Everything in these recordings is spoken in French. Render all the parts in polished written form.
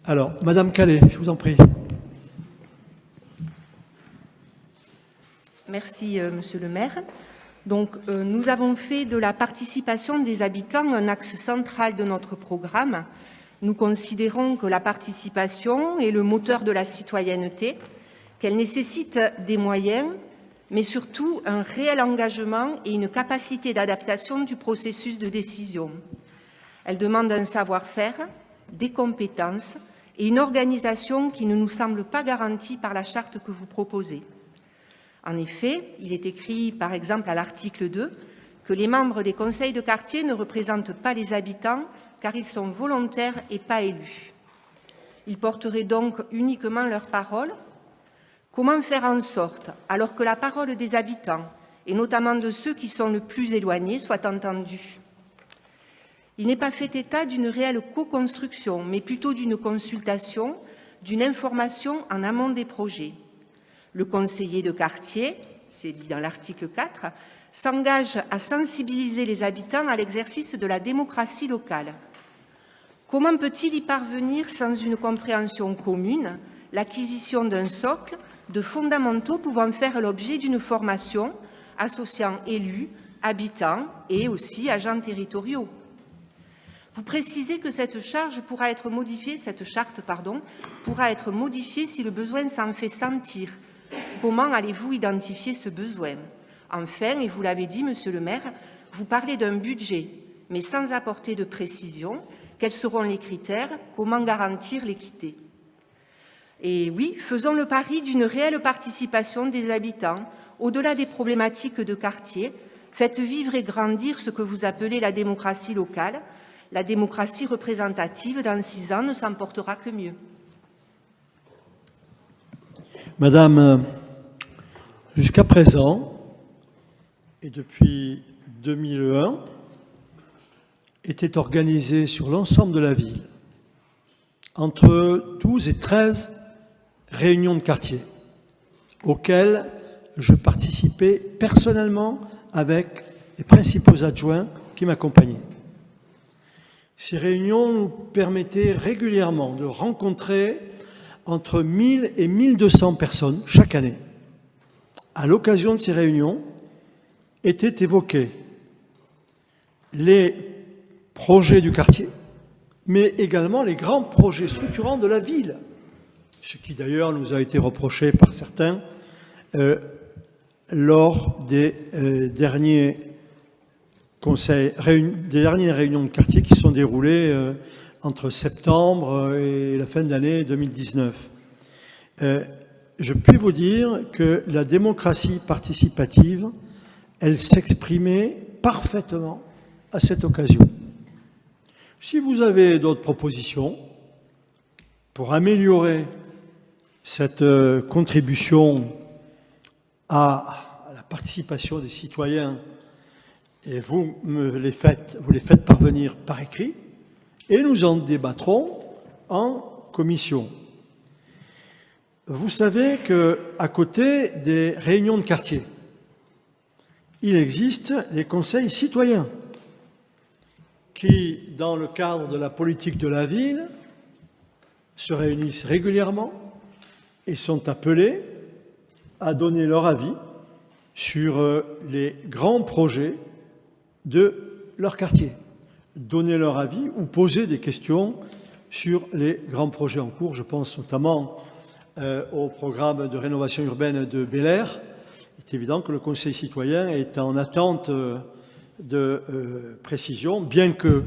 Alors, Madame Calais, je vous en prie. Merci, Monsieur le maire. Donc, nous avons fait de la participation des habitants un axe central de notre programme. Nous considérons que la participation est le moteur de la citoyenneté, qu'elle nécessite des moyens, mais surtout un réel engagement et une capacité d'adaptation du processus de décision. Elle demande un savoir-faire, des compétences et une organisation qui ne nous semble pas garantie par la charte que vous proposez. En effet, il est écrit, par exemple, à l'article 2, que les membres des conseils de quartier ne représentent pas les habitants car ils sont volontaires et pas élus. Ils porteraient donc uniquement leur parole. Comment faire en sorte, alors que la parole des habitants, et notamment de ceux qui sont le plus éloignés, soit entendue? Il n'est pas fait état d'une réelle co-construction, mais plutôt d'une consultation, d'une information en amont des projets. Le conseiller de quartier, c'est dit dans l'article 4, s'engage à sensibiliser les habitants à l'exercice de la démocratie locale. Comment peut-il y parvenir sans une compréhension commune, l'acquisition d'un socle de fondamentaux pouvant faire l'objet d'une formation associant élus, habitants et aussi agents territoriaux? Vous précisez que cette charte pourra être modifiée si le besoin s'en fait sentir. Comment allez-vous identifier ce besoin? Enfin, et vous l'avez dit, Monsieur le maire, vous parlez d'un budget, mais sans apporter de précision. Quels seront les critères? Comment garantir l'équité? Et oui, faisons le pari d'une réelle participation des habitants, au-delà des problématiques de quartier. Faites vivre et grandir ce que vous appelez la démocratie locale. La démocratie représentative, dans 6 ans, ne s'en portera que mieux. Madame, jusqu'à présent, et depuis 2001, était organisée sur l'ensemble de la ville, entre 12 et 13 réunions de quartier, auxquelles je participais personnellement avec les principaux adjoints qui m'accompagnaient. Ces réunions nous permettaient régulièrement de rencontrer entre 1000 et 1200 personnes chaque année. À l'occasion de ces réunions, étaient évoqués les projets du quartier, mais également les grands projets structurants de la ville, ce qui d'ailleurs nous a été reproché par certains lors des dernières réunions de quartier qui sont déroulées entre septembre et la fin de l'année 2019. Je puis vous dire que la démocratie participative, elle s'exprimait parfaitement à cette occasion. Si vous avez d'autres propositions pour améliorer cette contribution à la participation des citoyens, et vous les faites parvenir par écrit, et nous en débattrons en commission. Vous savez qu'à côté des réunions de quartier, il existe les conseils citoyens qui, dans le cadre de la politique de la ville, se réunissent régulièrement et sont appelés à donner leur avis sur les grands projets de leur quartier, donner leur avis ou poser des questions sur les grands projets en cours. Je pense notamment au programme de rénovation urbaine de Bel-Air. Il est évident que le Conseil citoyen est en attente de précision, bien que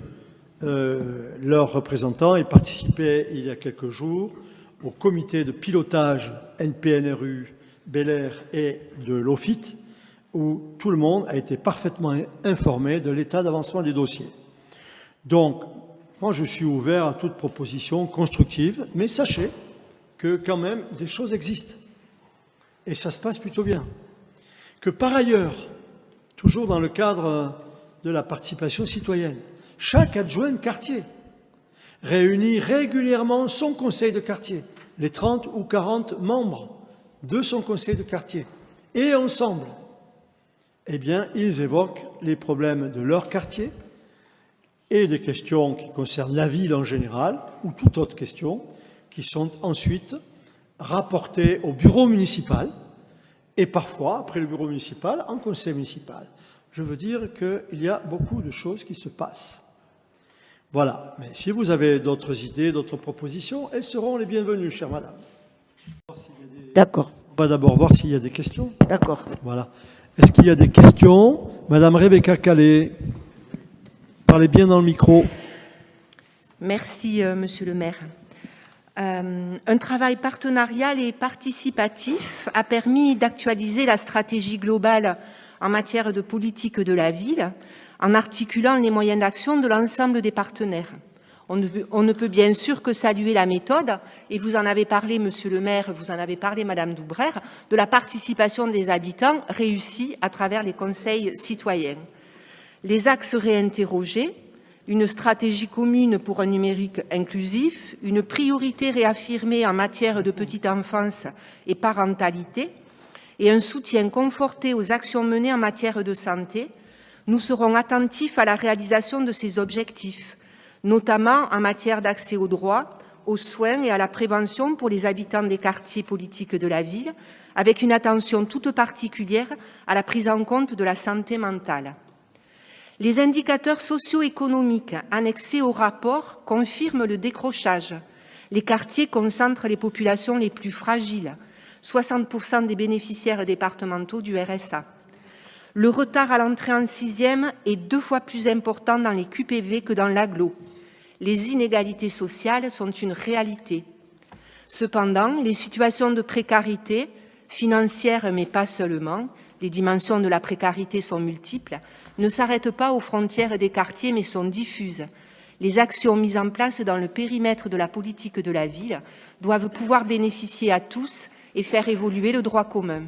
leurs représentants aient participé il y a quelques jours au comité de pilotage NPNRU, Bel-Air et de l'OFIT, où tout le monde a été parfaitement informé de l'état d'avancement des dossiers. Donc, moi je suis ouvert à toute proposition constructive, mais sachez que quand même des choses existent. Et ça se passe plutôt bien. Que par ailleurs, toujours dans le cadre de la participation citoyenne, chaque adjoint de quartier réunit régulièrement son conseil de quartier, les 30 ou 40 membres de son conseil de quartier. Et ensemble, eh bien, ils évoquent les problèmes de leur quartier et des questions qui concernent la ville en général, ou toute autre question, qui sont ensuite rapportés au bureau municipal et parfois, après le bureau municipal, en conseil municipal. Je veux dire qu'il y a beaucoup de choses qui se passent. Voilà. Mais si vous avez d'autres idées, d'autres propositions, elles seront les bienvenues, chère madame. D'accord. On va d'abord voir s'il y a des questions. D'accord. Voilà. Est-ce qu'il y a des questions? Madame Rebecca Calais, parlez bien dans le micro. Merci, monsieur le maire. Un travail partenarial et participatif a permis d'actualiser la stratégie globale en matière de politique de la ville en articulant les moyens d'action de l'ensemble des partenaires. On ne peut bien sûr que saluer la méthode, et vous en avez parlé, monsieur le maire, vous en avez parlé, madame Doubrère, de la participation des habitants réussie à travers les conseils citoyens. Les axes réinterrogés, une stratégie commune pour un numérique inclusif, une priorité réaffirmée en matière de petite enfance et parentalité, et un soutien conforté aux actions menées en matière de santé, nous serons attentifs à la réalisation de ces objectifs, notamment en matière d'accès aux droits, aux soins et à la prévention pour les habitants des quartiers politiques de la ville, avec une attention toute particulière à la prise en compte de la santé mentale. Les indicateurs socio-économiques annexés au rapport confirment le décrochage. Les quartiers concentrent les populations les plus fragiles, 60% des bénéficiaires départementaux du RSA. Le retard à l'entrée en sixième est 2 fois plus important dans les QPV que dans l'agglo. Les inégalités sociales sont une réalité. Cependant, les situations de précarité, financière mais pas seulement, les dimensions de la précarité sont multiples, ne s'arrêtent pas aux frontières des quartiers mais sont diffuses. Les actions mises en place dans le périmètre de la politique de la ville doivent pouvoir bénéficier à tous et faire évoluer le droit commun.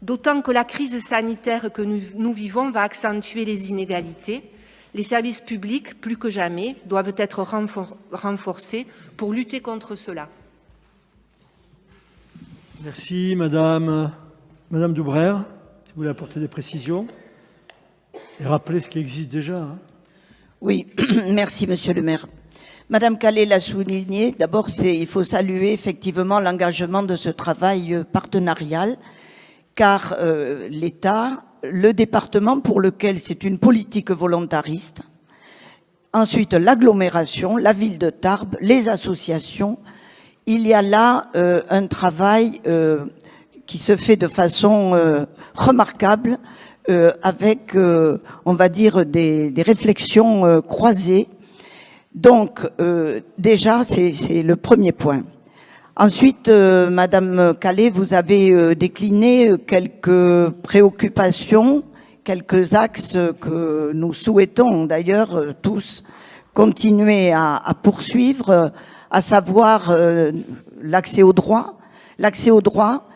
D'autant que la crise sanitaire que nous vivons va accentuer les inégalités, les services publics, plus que jamais, doivent être renforcés pour lutter contre cela. Merci, madame. Madame Doubrère, si vous voulez apporter des précisions et rappeler ce qui existe déjà. Hein. Oui, merci, monsieur le maire. Madame Calais l'a souligné. D'abord, il faut saluer effectivement l'engagement de ce travail partenarial, car l'État, le département pour lequel c'est une politique volontariste, ensuite l'agglomération, la ville de Tarbes, les associations, il y a là un travail qui se fait de façon remarquable, avec, on va dire, des réflexions croisées. Donc, déjà, c'est le premier point. Ensuite, Madame Calais, vous avez décliné quelques préoccupations, quelques axes que nous souhaitons d'ailleurs tous continuer à poursuivre, à savoir l'accès au droit. L'accès au droit,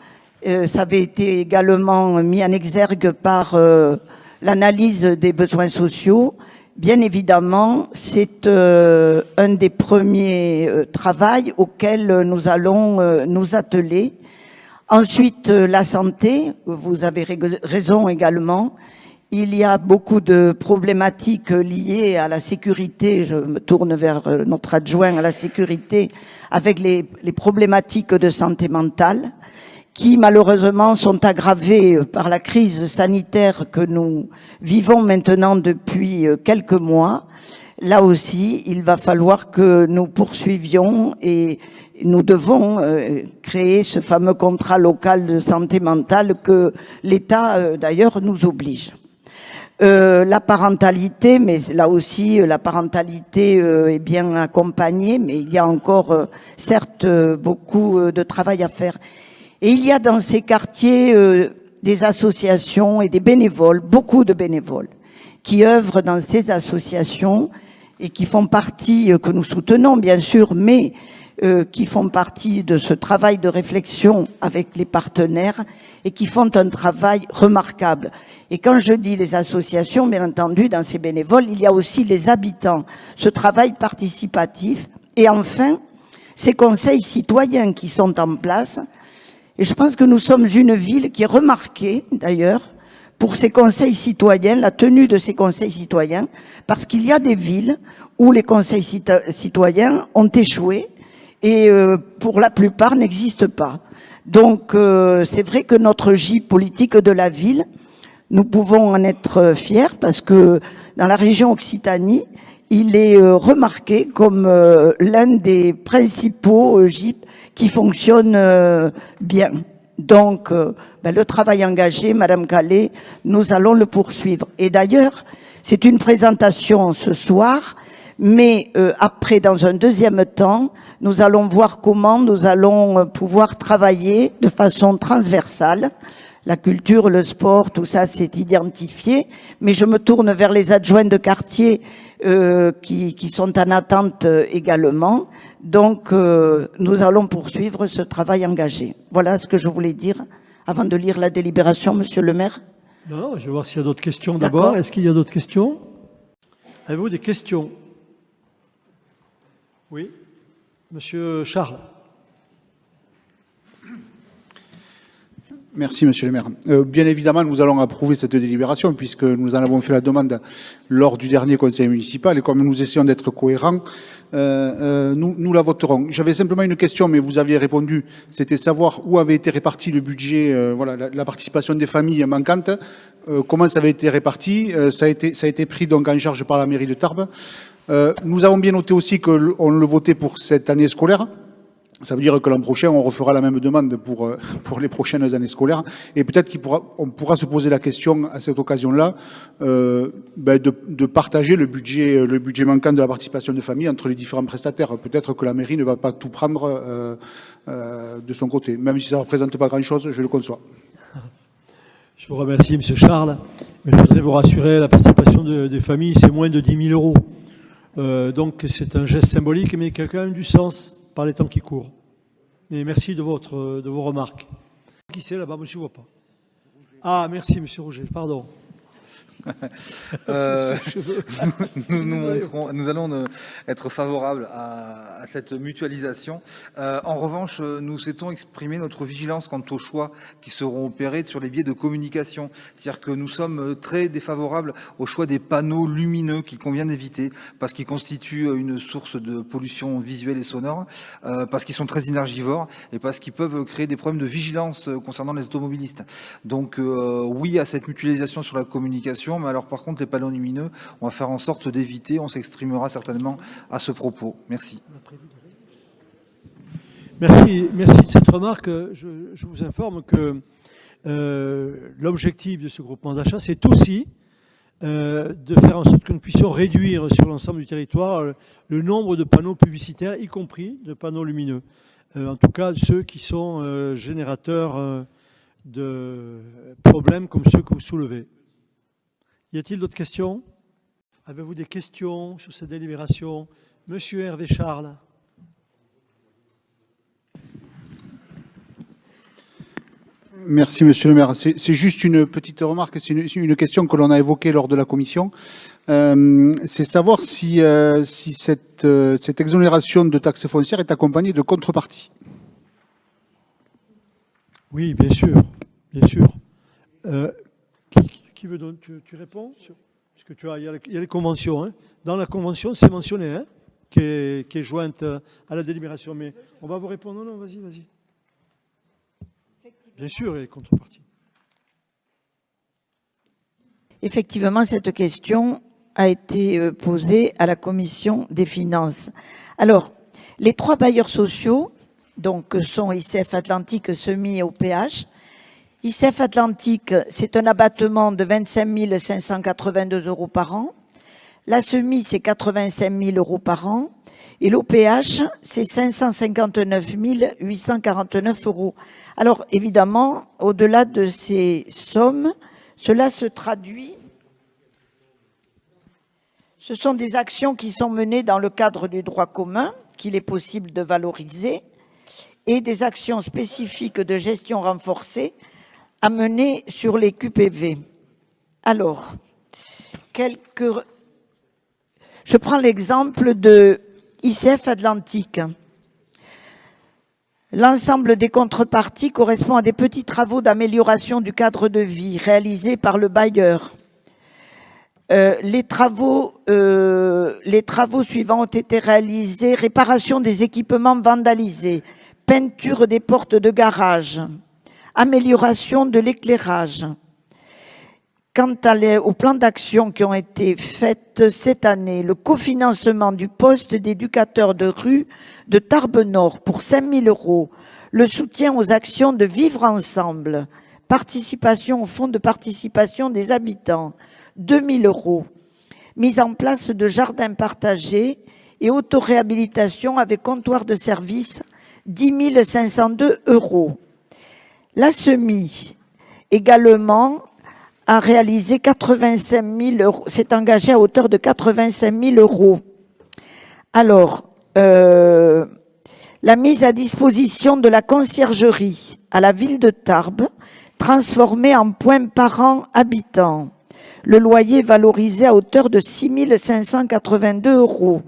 ça avait été également mis en exergue par l'analyse des besoins sociaux. Bien évidemment, c'est un des premiers travaux auxquels nous allons nous atteler. Ensuite, la santé, vous avez raison également. Il y a beaucoup de problématiques liées à la sécurité. Je me tourne vers notre adjoint à la sécurité avec les problématiques de santé mentale, qui malheureusement sont aggravées par la crise sanitaire que nous vivons maintenant depuis quelques mois. Là aussi, il va falloir que nous poursuivions et nous devons créer ce fameux contrat local de santé mentale que l'État d'ailleurs nous oblige. La parentalité, mais là aussi la parentalité est bien accompagnée, mais il y a encore certes beaucoup de travail à faire. Et il y a dans ces quartiers des associations et des bénévoles, beaucoup de bénévoles, qui œuvrent dans ces associations et qui font partie, que nous soutenons bien sûr, mais qui font partie de ce travail de réflexion avec les partenaires et qui font un travail remarquable. Et quand je dis les associations, bien entendu, dans ces bénévoles, il y a aussi les habitants, ce travail participatif et enfin, ces conseils citoyens qui sont en place. Et je pense que nous sommes une ville qui est remarquée, d'ailleurs, pour ces conseils citoyens, la tenue de ces conseils citoyens, parce qu'il y a des villes où les conseils citoyens ont échoué et pour la plupart n'existent pas. Donc c'est vrai que notre GIP politique de la ville, nous pouvons en être fiers parce que dans la région Occitanie, il est remarqué comme l'un des principaux GIP qui fonctionnent bien. Donc, le travail engagé, Madame Calais, nous allons le poursuivre. Et d'ailleurs, c'est une présentation ce soir, mais après, dans un deuxième temps, nous allons voir comment nous allons pouvoir travailler de façon transversale. La culture, le sport, tout ça, c'est identifié. Mais je me tourne vers les adjoints de quartier qui sont en attente également. Donc, nous allons poursuivre ce travail engagé. Voilà ce que je voulais dire avant de lire la délibération, Monsieur le maire. Non, je vais voir s'il y a d'autres questions d'abord. Est-ce qu'il y a d'autres questions? Avez-vous des questions? Oui, Monsieur Charles. Merci, Monsieur le maire. Bien évidemment, nous allons approuver cette délibération puisque nous en avons fait la demande lors du dernier conseil municipal et comme nous essayons d'être cohérents, nous la voterons. J'avais simplement une question, mais vous aviez répondu, c'était savoir où avait été réparti le budget, voilà, la participation des familles manquantes, comment ça avait été réparti, ça a été pris donc en charge par la mairie de Tarbes. Nous avons bien noté aussi qu'on le votait pour cette année scolaire. Ça veut dire que l'an prochain, on refera la même demande pour les prochaines années scolaires. Et peut-être qu'on pourra se poser la question à cette occasion-là de partager le budget manquant de la participation de famille entre les différents prestataires. Peut-être que la mairie ne va pas tout prendre de son côté. Même si ça ne représente pas grand-chose, je le conçois. Je vous remercie, Monsieur Charles. Mais je voudrais vous rassurer, la participation des familles, c'est moins de 10 000 €. Donc c'est un geste symbolique, mais qui a quand même du sens par les temps qui courent. Mais merci de vos remarques. Qui c'est là-bas? Moi, je ne vois pas. Ah, merci, Monsieur Rouget, pardon. Nous allons être favorables à cette mutualisation. En revanche, nous souhaitons exprimer notre vigilance quant aux choix qui seront opérés sur les biais de communication. C'est-à-dire que nous sommes très défavorables au choix des panneaux lumineux qu'il convient d'éviter parce qu'ils constituent une source de pollution visuelle et sonore, parce qu'ils sont très énergivores et parce qu'ils peuvent créer des problèmes de vigilance concernant les automobilistes. Donc oui à cette mutualisation sur la communication. Mais alors par contre les panneaux lumineux, on va faire en sorte d'éviter, on s'exprimera certainement à ce propos. Merci. Merci de cette remarque. Je vous informe que l'objectif de ce groupement d'achat, c'est aussi de faire en sorte que nous puissions réduire sur l'ensemble du territoire le nombre de panneaux publicitaires, y compris de panneaux lumineux. En tout cas, ceux qui sont générateurs de problèmes comme ceux que vous soulevez. Y a-t-il d'autres questions? Avez-vous des questions sur cette délibération? Monsieur Hervé Charles. Merci, Monsieur le maire. C'est juste une petite remarque, c'est une question que l'on a évoquée lors de la commission. C'est savoir si cette exonération de taxes foncières est accompagnée de contreparties. Oui, bien sûr, bien sûr. Qui veut donc tu réponds parce que il y a les conventions. Hein. Dans la convention, c'est mentionné, hein, qui est jointe à la délibération. Mais on va vous répondre. Non, vas-y. Bien sûr, et contrepartie. Effectivement, cette question a été posée à la commission des finances. Alors, les trois bailleurs sociaux, donc sont ICF Atlantique, Semi et OPH. ICF Atlantique, c'est un abattement de 25 582 € par an. La Semi, c'est 85 000 € par an. Et l'OPH, c'est 559 849 €. Alors, évidemment, au-delà de ces sommes, cela se traduit. Ce sont des actions qui sont menées dans le cadre du droit commun, qu'il est possible de valoriser, et des actions spécifiques de gestion renforcée à mener sur les QPV. Alors, je prends l'exemple de ICF Atlantique. L'ensemble des contreparties correspond à des petits travaux d'amélioration du cadre de vie réalisés par le bailleur. Les travaux suivants ont été réalisés. Réparation des équipements vandalisés, peinture des portes de garage, amélioration de l'éclairage. Quant aux plans d'action qui ont été faits cette année, le cofinancement du poste d'éducateur de rue de Tarbes-Nord pour 5 000 €, le soutien aux actions de vivre ensemble, participation au fonds de participation des habitants, 2 000 €, mise en place de jardins partagés et autoréhabilitation avec comptoir de service, 10 502 €. La SEMI également a réalisé 85 000 €, s'est engagée à hauteur de 85 000 €. Alors, la mise à disposition de la conciergerie à la ville de Tarbes, transformée en point parent habitant. Le loyer valorisé à hauteur de 6 582 €.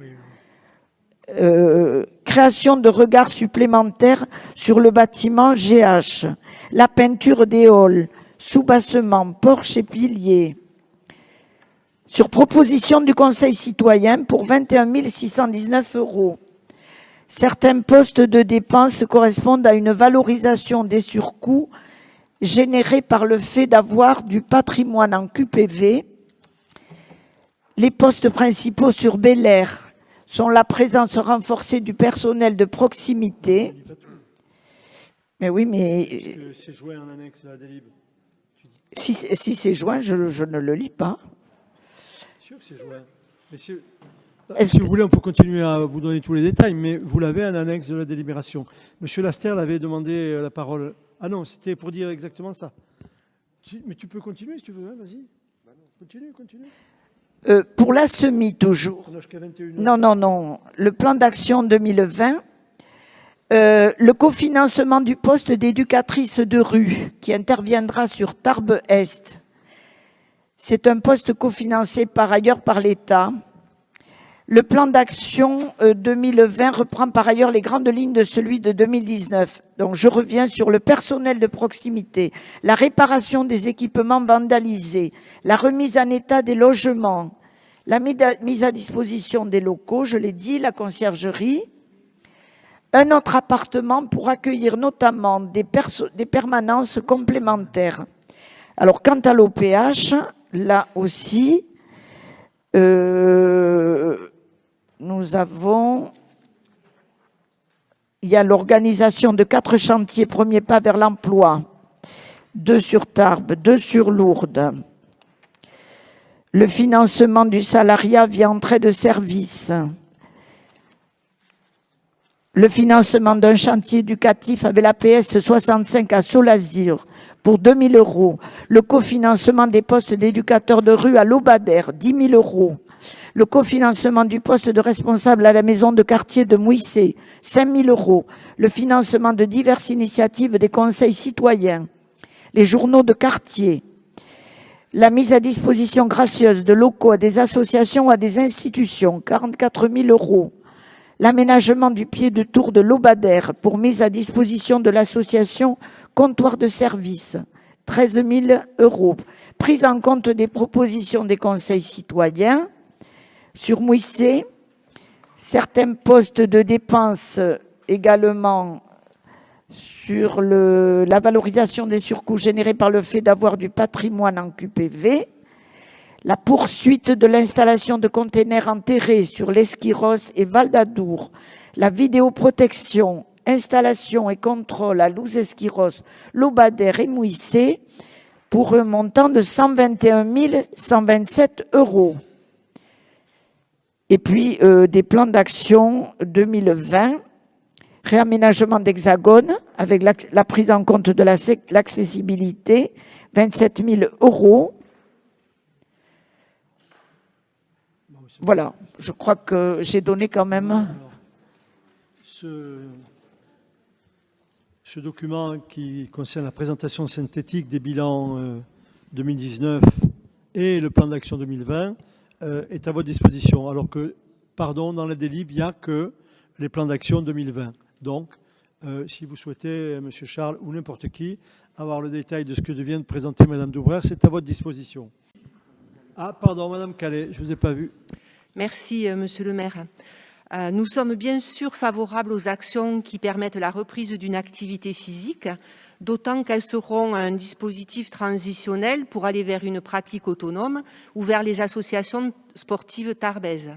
Création de regards supplémentaires sur le bâtiment GH. La peinture des halls, soubassement, porche et piliers. Sur proposition du Conseil citoyen pour 21 619 €. Certains postes de dépenses correspondent à une valorisation des surcoûts générés par le fait d'avoir du patrimoine en QPV. Les postes principaux sur Bel Air sont la présence renforcée du personnel de proximité. Mais oui, mais... C'est joint en annexe de la délib. Si c'est joint, je ne le lis pas. C'est sûr que c'est joint. Mais si vous voulez, on peut continuer à vous donner tous les détails, mais vous l'avez en annexe de la délibération. Monsieur Laster avait demandé la parole. Ah non, c'était pour dire exactement ça. Mais tu peux continuer si tu veux, hein, vas-y. Continue. Pour la SEMI, toujours. Non. Le plan d'action 2020, le cofinancement du poste d'éducatrice de rue qui interviendra sur Tarbes-Est. C'est un poste cofinancé par ailleurs par l'État. Le plan d'action 2020 reprend par ailleurs les grandes lignes de celui de 2019. Donc je reviens sur le personnel de proximité, la réparation des équipements vandalisés, la remise en état des logements, la mise à disposition des locaux, je l'ai dit, la conciergerie, un autre appartement pour accueillir notamment des permanences complémentaires. Alors quant à l'OPH, là aussi, il y a l'organisation de 4 chantiers, premier pas vers l'emploi, 2 sur Tarbes, 2 sur Lourdes. Le financement du salariat via entrée de service. Le financement d'un chantier éducatif avec l'APS 65 à Solazur pour 2 000 €. Le cofinancement des postes d'éducateurs de rue à Lobadère, 10 000 €. Le cofinancement du poste de responsable à la maison de quartier de Mouissé, 5 000 €. Le financement de diverses initiatives des conseils citoyens. Les journaux de quartier. La mise à disposition gracieuse de locaux à des associations ou à des institutions, 44 000 €. L'aménagement du pied de tour de Lobadère pour mise à disposition de l'association Comptoir de service, 13 000 €. Prise en compte des propositions des conseils citoyens. Sur Mouissé, certains postes de dépenses également sur la valorisation des surcoûts générés par le fait d'avoir du patrimoine en QPV. La poursuite de l'installation de containers enterrés sur l'Esquiros et Val d'Adour, la vidéoprotection, installation et contrôle à Louz-Esquiros, Lobadère et Mouissé pour un montant de 121 127 €. Et puis des plans d'action 2020, réaménagement d'Hexagone avec la prise en compte de l'accessibilité, 27 000 €. Voilà, je crois que j'ai donné quand même. Alors, ce document qui concerne la présentation synthétique des bilans 2019 et le plan d'action 2020 est à votre disposition. Alors que, pardon, dans la délib, il n'y a que les plans d'action 2020. Donc, si vous souhaitez, M. Charles ou n'importe qui, avoir le détail de ce que vient de présenter Mme Doubrère, c'est à votre disposition. Ah, pardon, Madame Calais, je ne vous ai pas vu. Merci, Monsieur le maire. Nous sommes bien sûr favorables aux actions qui permettent la reprise d'une activité physique, d'autant qu'elles seront un dispositif transitionnel pour aller vers une pratique autonome ou vers les associations sportives tarbaises.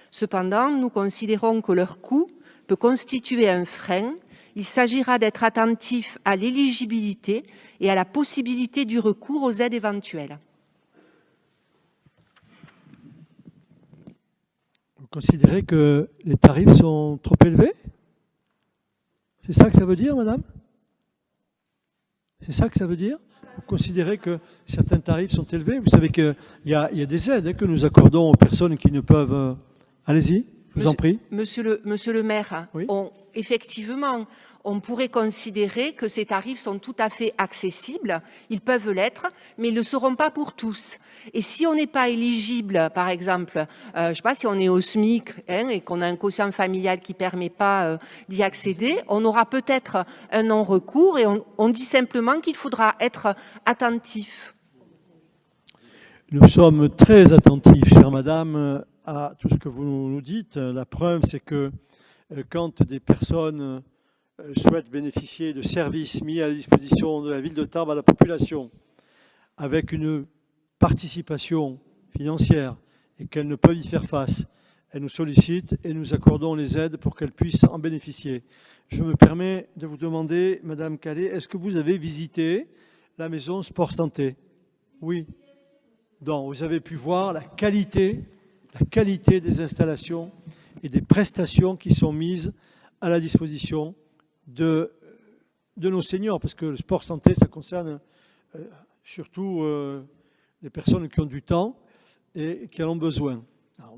Cependant, nous considérons que leur coût peut constituer un frein. Il s'agira d'être attentif à l'éligibilité et à la possibilité du recours aux aides éventuelles. Vous considérez que les tarifs sont trop élevés? C'est ça que ça veut dire, madame? C'est ça que ça veut dire? Vous considérez que certains tarifs sont élevés? Vous savez qu'il y a des aides que nous accordons aux personnes qui ne peuvent... Allez-y, je vous en prie. Monsieur le maire, Oui. Effectivement, on pourrait considérer que ces tarifs sont tout à fait accessibles, ils peuvent l'être, mais ils ne le seront pas pour tous. Et si on n'est pas éligible, par exemple, je ne sais pas, si on est au SMIC et qu'on a un quotient familial qui ne permet pas d'y accéder, on aura peut-être un non-recours et on dit simplement qu'il faudra être attentif. Nous sommes très attentifs, chère madame, à tout ce que vous nous dites. La preuve, c'est que quand des personnes souhaitent bénéficier de services mis à la disposition de la ville de Tarbes à la population avec une participation financière et qu'elles ne peuvent y faire face, elles nous sollicitent et nous accordons les aides pour qu'elles puissent en bénéficier. Je me permets de vous demander, Madame Calais, est-ce que vous avez visité la maison Sport Santé? Oui. Donc, vous avez pu voir la qualité des installations et des prestations qui sont mises à la disposition de nos seniors, parce que le sport santé, ça concerne surtout les personnes qui ont du temps et qui en ont besoin. Alors,